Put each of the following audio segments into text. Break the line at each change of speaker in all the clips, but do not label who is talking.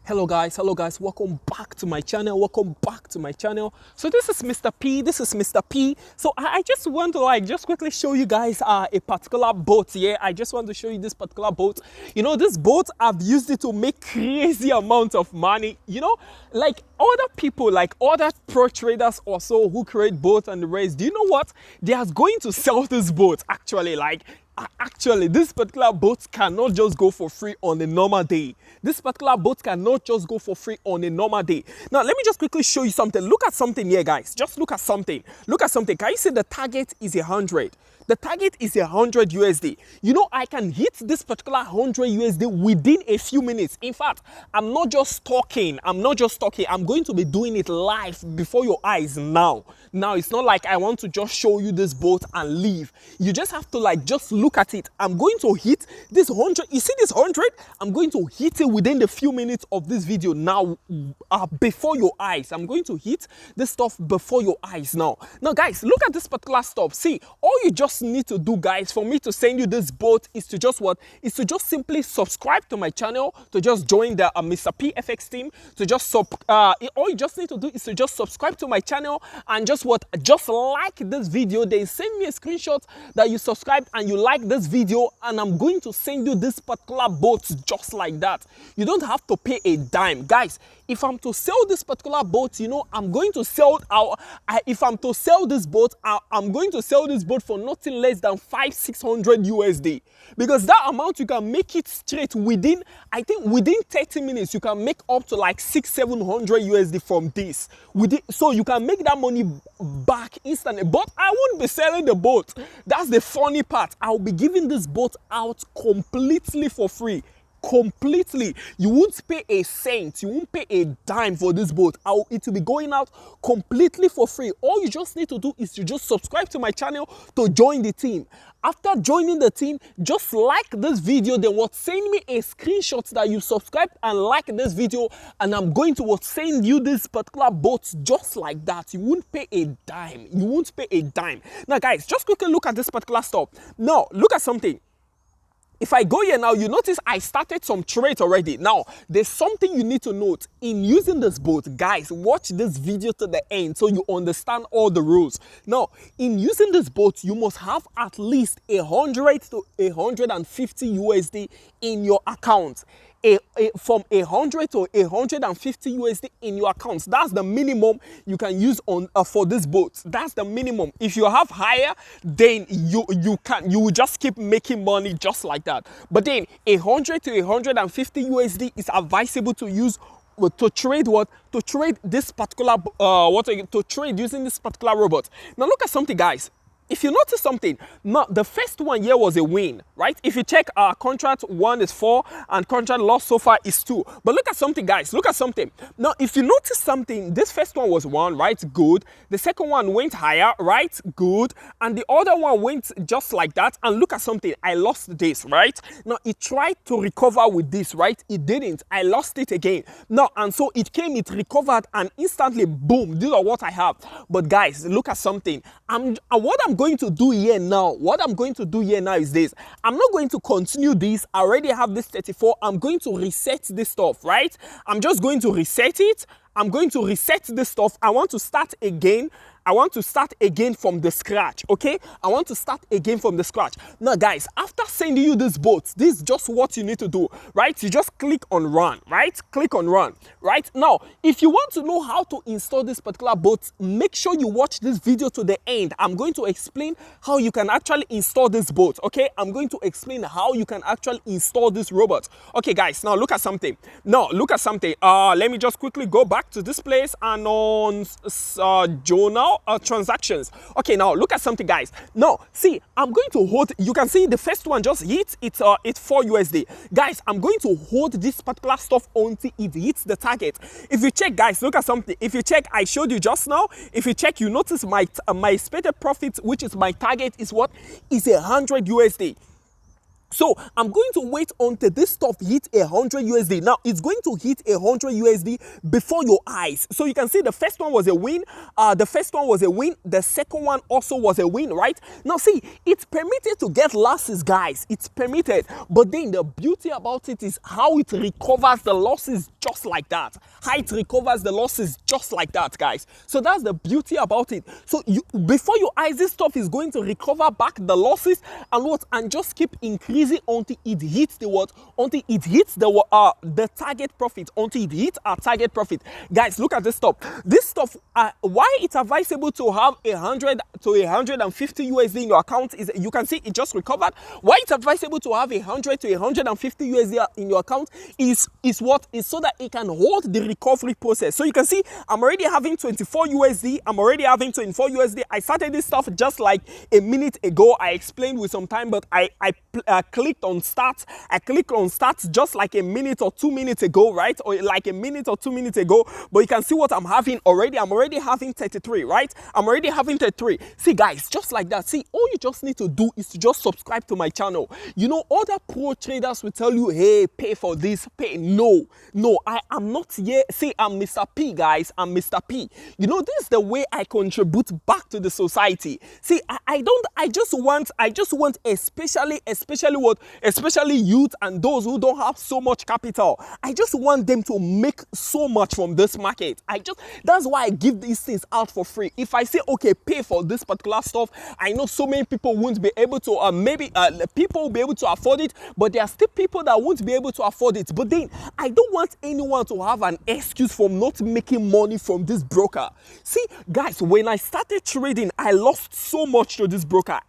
Hello guys, welcome back to my channel. So this is Mr. P. So I just want to just quickly show you guys a particular boat here. I just want to show you this particular boat. You know, this boat, I've used it to make crazy amounts of money. You know, like other people, like other pro traders or so who create boats and the rest, do you know what? They are going to sell this boat actually. Actually, this particular boat cannot just go for free on a normal day. This particular boat cannot just go for free on a normal day. Now, let me just quickly show you something. Look at something here, guys. Just look at something. Look at something. Can you see the target is 100? The target is 100 USD. You know, I can hit this particular 100 USD within a few minutes. In fact, I'm not just talking. I'm going to be doing it live before your eyes now. Now, it's not like I want to just show you this boat and leave. You just have to just look at it. I'm going to hit this 100. You see this 100? I'm going to hit it within the few minutes of this video now, before your eyes. I'm going to hit this stuff before your eyes now. Now, guys, look at this particular stuff. See, all you just need to do, guys, for me to send you this boat is to just simply subscribe to my channel, to just join the Mr. P FX team, to just all you just need to do is to just subscribe to my channel and just like this video. Then send me a screenshot that you subscribed and you like this video, and I'm going to send you this particular boat just like that. You don't have to pay a dime, guys. If I'm to sell this particular boat, you know, I'm going to sell if I'm to sell this boat, I'm going to sell this boat for nothing less than 500-600 USD, because that amount you can make it straight within, I think within 30 minutes you can make up to like 600-700 USD from this. So you can make that money back instantly. But I won't be selling the boat. That's the funny part. I'll be giving this boat out completely for free. Completely. You won't pay a cent, you won't pay a dime for this boat. It will be going out completely for free. All you just need to do is to just subscribe to my channel to join the team. After joining the team, just like this video, then send me a screenshot that you subscribed and like this video, and I'm going to send you this particular boat just like that. You won't pay a dime. You won't pay a dime. Now, guys, just quickly look at this particular stuff. Now, look at something. If I go here now, you notice I started some trades already. Now, there's something you need to note in using this boat. Guys, watch this video to the end so you understand all the rules. Now, in using this boat, you must have at least 100 to 150 USD in your account. From 100 to 150 USD in your accounts. That's the minimum you can use on for this boat. That's the minimum. If you have higher, then you will just keep making money just like that. But then 100 to 150 USD is advisable to use to trade to trade this particular to trade using this particular robot. Now look at something, guys. If you notice something, now the first one here was a win, right? If you check contract 1 is 4 and contract loss so far is 2. But look at something, guys. Look at something. Now, if you notice something, this first one was 1, right? Good. The second one went higher, right? Good. And the other one went just like that. And look at something. I lost this, right? Now, it tried to recover with this, right? It didn't. I lost it again. Now, and so it recovered, and instantly, boom, this is what I have. But guys, look at something. What I'm going to do here now is this. I'm not going to continue this. I already have this 34. I'm going to reset this stuff, right? I'm just going to reset it. I'm going to reset this stuff. I want to start again. I want to start again from the scratch, okay? I want to start again from the scratch. Now, guys, after sending you this boat, this is just what you need to do, right? You just click on run, right? Click on run, right? Now, if you want to know how to install this particular boat, make sure you watch this video to the end. I'm going to explain how you can actually install this boat, okay? I'm going to explain how you can actually install this robot. Okay, guys, now look at something. Let me just quickly go back to this place and on journal transactions. Okay, now look at something, guys. Now, see, I'm going to hold. You can see the first one just hit. It's 4 USD. Guys, I'm going to hold this particular stuff until it hits the target. If you check, guys, look at something. If you check, I showed you just now. If you check, you notice my expected profit, which is my target, is what? Is 100 USD. So I'm going to wait until this stuff hit 100 USD. Now it's going to hit 100 USD before your eyes. So you can see the first one was a win. The first one was a win. The second one also was a win, right? Now see, it's permitted to get losses, guys. It's permitted. But then the beauty about it is how it recovers the losses just like that. How it recovers the losses just like that, guys. So that's the beauty about it. So before your eyes, this stuff is going to recover back the losses and just keep increasing until it hits the what? Until it hits the target profit. Until it hits our target profit. Guys, look at this stuff. This stuff, why it's advisable to have 100 to 150 USD in your account is, you can see it just recovered. Why it's advisable to have 100 to 150 USD in your account is what? Is so that it can hold the recovery process. So you can see I'm already having 24 USD. I'm already having 24 USD. I started this stuff just like a minute ago. I explained with some time, but I clicked on start. I clicked on start just like a minute or 2 minutes ago, right? Or like a minute or 2 minutes ago. But you can see what I'm having already. I'm already having 33, right? I'm already having 33. See, guys, just like that. See, all you just need to do is to just subscribe to my channel. You know, other pro traders will tell you, hey, pay for this, pay. No, I am not here. See, I'm Mr. P, guys. I'm Mr. P. You know, this is the way I contribute back to the society. See, I just want especially youth and those who don't have so much capital. I just want them to make so much from this market. That's why I give these things out for free. If I say, okay, pay for this particular stuff, I know so many people won't be able to, maybe people will be able to afford it, but there are still people that won't be able to afford it. But then I don't want anyone to have an excuse for not making money from this broker. See, guys, when I started trading, I lost so much to this broker.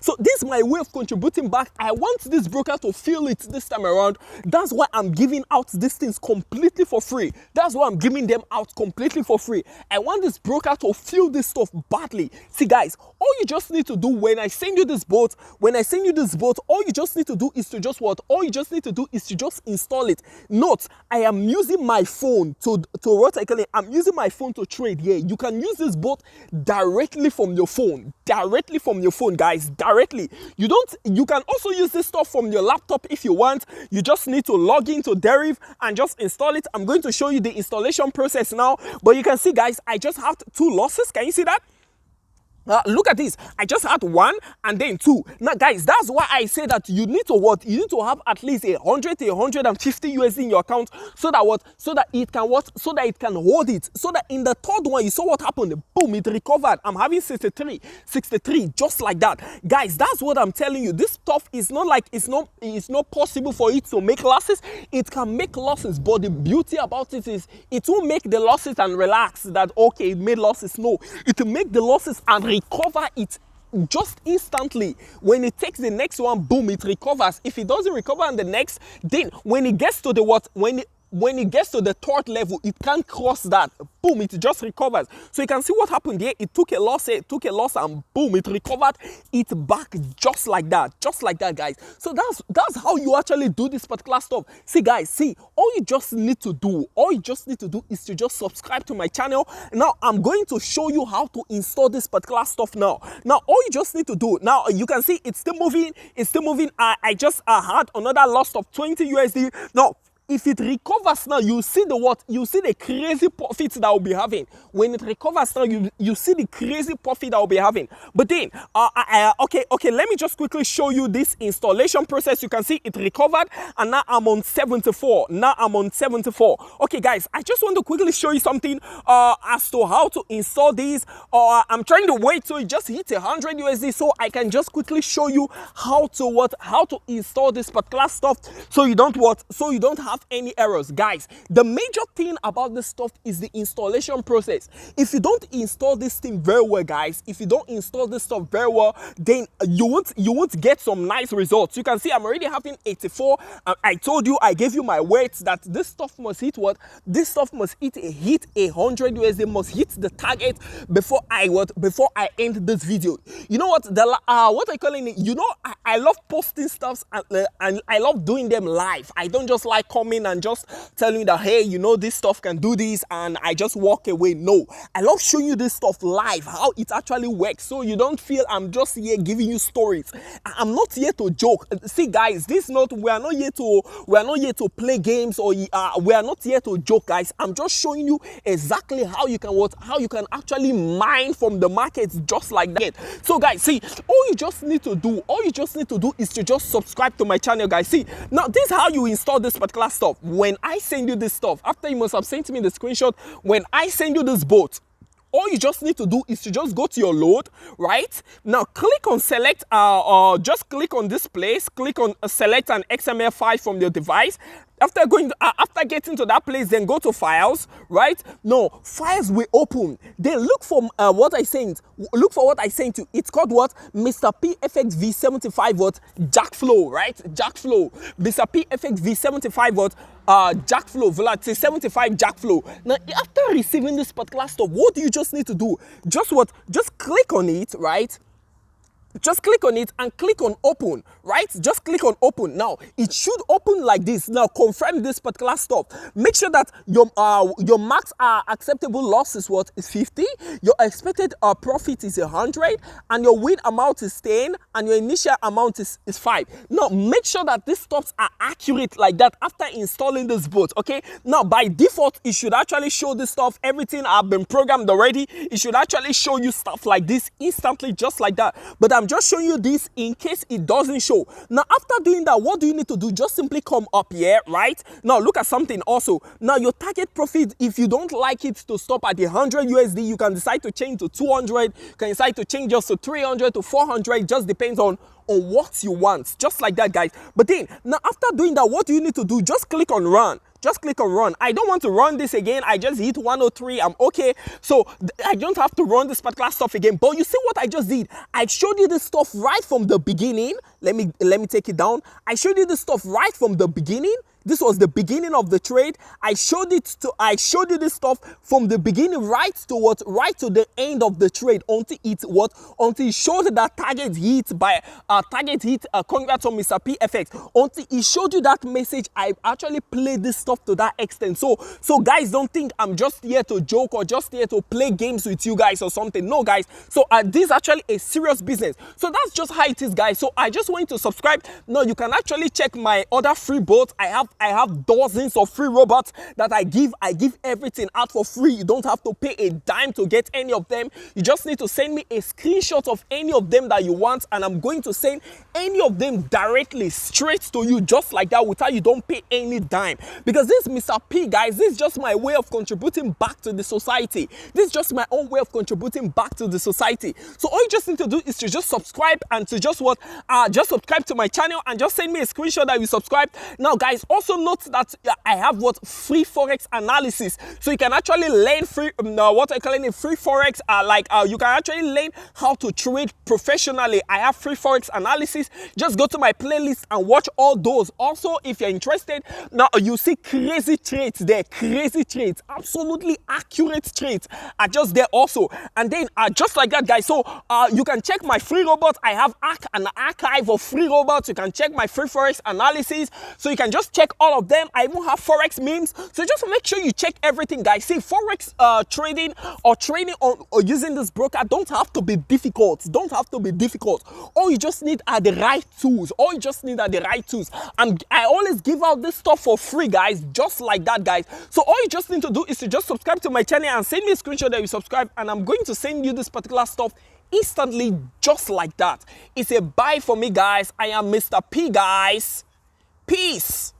So this is my way of contributing back. I want this broker to feel it this time around. That's why I'm giving out these things completely for free. That's why I'm giving them out completely for free. I want this broker to feel this stuff badly. See, guys, all you just need to do when I send you this boat, all you just need to do is to just what? All you just need to do is to just install it. Note, I am using my phone I'm using my phone to trade here. You can use this boat directly from your phone. Guys, directly. You can also use this stuff from your laptop if you want. You just need to log into Deriv and just install it. I'm going to show you the installation process now, but you can see, guys, I just have 2 losses. Can you see that? Look at this. I just had 1 and then 2. Now, guys, that's why I say that you need to what? You need to have at least 100 to 150 USD in your account so that what? So that it can what? So that it can hold it. So that in the third one, you saw what happened. Boom, it recovered. I'm having 63, just like that. Guys, that's what I'm telling you. This stuff is not like it's not possible for it to make losses. It can make losses, but the beauty about it is it will make the losses and relax that okay, it made losses. No, it will make the losses and recover it just instantly. When it takes the next one, boom, it recovers. If it doesn't recover on the next, then when it gets to the what? When it gets to the third level, it can't cross that. Boom, it just recovers. So you can see what happened here. It took a loss, and boom, it recovered it back just like that. Just like that, guys. So that's how you actually do this particular stuff. See, guys, see, all you just need to do is to just subscribe to my channel. Now, I'm going to show you how to install this particular stuff now. Now, all you just need to do, now, you can see it's still moving. I just had another loss of 20 USD. Now, if it recovers now, you see the what? You see the crazy profits that I'll be having. When it recovers now, you see the crazy profit that I'll be having. But then, okay, let me just quickly show you this installation process. You can see it recovered, and now I'm on 74. Okay, guys, I just want to quickly show you something as to how to install these. I'm trying to wait till it just hits 100 USD so I can just quickly show you how to install this particular stuff so you don't have any errors. Guys, the major thing about this stuff is the installation process. If you don't install this thing very well, guys, then you won't get some nice results. You can see I'm already having 84. I told you, I gave you my words that this stuff must hit what? This stuff must hit 100 USD, must hit the target before I end this video. You know what? What I love posting stuffs and I love doing them live. I don't just like coming and just telling you that, hey, you know, this stuff can do this, and I just walk away. No, I love showing you this stuff live, how it actually works, so you don't feel I'm just here giving you stories. I'm not here to joke. See, guys, we are not here to play games, or we are not here to joke, guys. I'm just showing you exactly how you can actually mine from the markets just like that. So, guys, see, all you just need to do is to just subscribe to my channel, guys. See, now this is how you install this particular stuff. When I send you this stuff, after you must have sent me the screenshot, when I send you this boat, all you just need to do is to just go to your load, right? Now click on select, just click on this place, click on select an XML file from your device. After getting to that place, then go to files, right? No, files will open. Then look for what I sent. Look for what I sent you. It's called what? Mr. PFX V75 what? Jack flow, right? Jack flow. Mr. PFX V75 what? Jack flow, Volatility 75 Jack flow. Now, after receiving this particular stuff, what do you just need to do? Just what? Just click on it, right? Just click on it and click on open, right? Just click on open. Now it should open like this. Now confirm this particular stuff. Make sure that your max acceptable loss is what? Is 50. Your expected profit is 100, and your win amount is 10, and your initial amount is 5. Now make sure that these stuffs are accurate like that after installing this bot. Okay. Now by default, it should actually show this stuff. Everything have been programmed already. It should actually show you stuff like this instantly, just like that. But I'm just showing you this in case it doesn't show. Now after doing that, what do you need to do? Just simply come up here, right? Now look at something also. Now your target profit, if you don't like it to stop at the 100 USD, you can decide to change to 200. You can decide to change just to 300 to 400. It just depends on what you want, just like that, guys. But then now after doing that, what do you need to do? Just click on run. Just click on run. I don't want to run this again. I just hit 103. I'm okay. So I don't have to run this particular stuff again. But you see what I just did? I showed you this stuff right from the beginning. Let me take it down. I showed you this stuff right from the beginning. This was the beginning of the trade. I showed you this stuff from the beginning right to the end of the trade until it showed that target hit congrats on Mr. PFX. Until it showed you that message, I actually played this stuff to that extent. So guys, don't think I'm just here to joke or just here to play games with you guys or something. No, guys. So this is actually a serious business. So that's just how it is, guys. So I just want you to subscribe. Now you can actually check my other free bots. I have dozens of free robots that I give everything out for free. You don't have to pay a dime to get any of them. You just need to send me a screenshot of any of them that you want, and I'm going to send any of them directly straight to you, just like that, without you don't pay any dime. Because this is Mr. P, guys. This is just my way of contributing back to the society. This is just my own way of contributing back to the society. So all you just need to do is to just subscribe and to just subscribe to my channel and just send me a screenshot that you subscribe. Now, guys, also note that I have free forex analysis, so you can actually learn free free forex. You can actually learn how to trade professionally. I have free forex analysis. Just go to my playlist and watch all those. Also, if you're interested, now you see crazy trades there, crazy trades, absolutely accurate trades are just there also. And then just like that, guys. So you can check my free robots. I have an archive of free robots. You can check my free forex analysis, so you can just check all of them. I even have forex memes, so just make sure you check everything, guys. See, forex trading or using this broker don't have to be difficult. All you just need are the right tools. I always give out this stuff for free, guys, just like that, guys. So all you just need to do is to just subscribe to my channel and send me a screenshot that you subscribe, and I'm going to send you this particular stuff instantly, just like that. It's a buy for me, guys. I am Mr. P, guys. Peace.